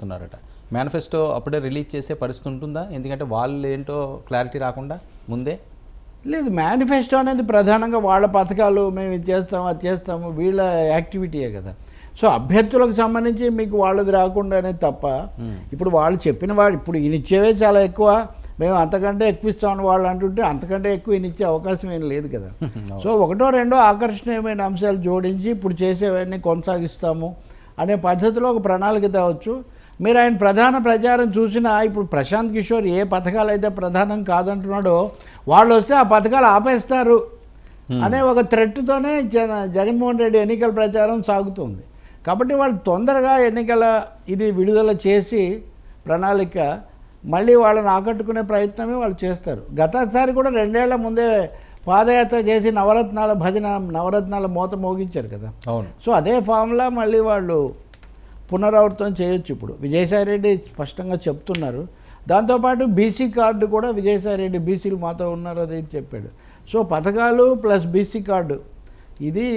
వస్తున్నారట. Manifesto అప్పుడే release చేసే పరిస్థితి ఉంటుందా? ఎందుకంటే వాళ్ళు ఏంటో క్లారిటీ రాకుండా ముందే. లేదు, మేనిఫెస్టో అనేది ప్రధానంగా వాళ్ళ పథకాలు మేము ఇది చేస్తాము అది చేస్తాము వీళ్ళ యాక్టివిటీయే కదా. సో అభ్యర్థులకు సంబంధించి మీకు వాళ్ళది రాకుండానే తప్ప ఇప్పుడు వాళ్ళు చెప్పిన వాడు ఇప్పుడు ఈయన ఇచ్చేవే చాలా ఎక్కువ, మేము అంతకంటే ఎక్కువ ఇస్తామని వాళ్ళు అంటుంటే అంతకంటే ఎక్కువ ఈయన ఇచ్చే అవకాశం ఏం లేదు కదా. సో ఒకటో రెండో ఆకర్షణీయమైన అంశాలు జోడించి ఇప్పుడు చేసేవన్నీ కొనసాగిస్తాము అనే పద్ధతిలో ఒక ప్రణాళిక తేవచ్చు. మీరు ఆయన ప్రధాన ప్రచారం చూసినా ఇప్పుడు ప్రశాంత్ కిషోర్ ఏ పథకాలు అయితే ప్రధానం కాదంటున్నాడో వాళ్ళు వస్తే ఆ పథకాలు ఆపేస్తారు అనే ఒక థ్రెట్తోనే జగన్మోహన్ రెడ్డి ఎన్నికల ప్రచారం సాగుతుంది. కాబట్టి వాళ్ళు తొందరగా ఎన్నికల ఇది విడుదల చేసి ప్రణాళిక మళ్ళీ వాళ్ళని ఆకట్టుకునే ప్రయత్నమే వాళ్ళు చేస్తారు. గతసారి కూడా 2 ఏళ్ల ముందే పాదయాత్ర చేసి నవరత్నాల భజన నవరత్నాల మోత మోగించారు కదా. అవును. సో అదే ఫామ్లా మళ్ళీ వాళ్ళు పునరావృతం చేయొచ్చు. ఇప్పుడు విజయసాయిరెడ్డి స్పష్టంగా చెప్తున్నారు. దాంతోపాటు బీసీ కార్డు కూడా విజయసాయిరెడ్డి బీసీలు మాతో ఉన్నారు అది చెప్పాడు. సో పథకాలు ప్లస్ బీసీ కార్డు ఇది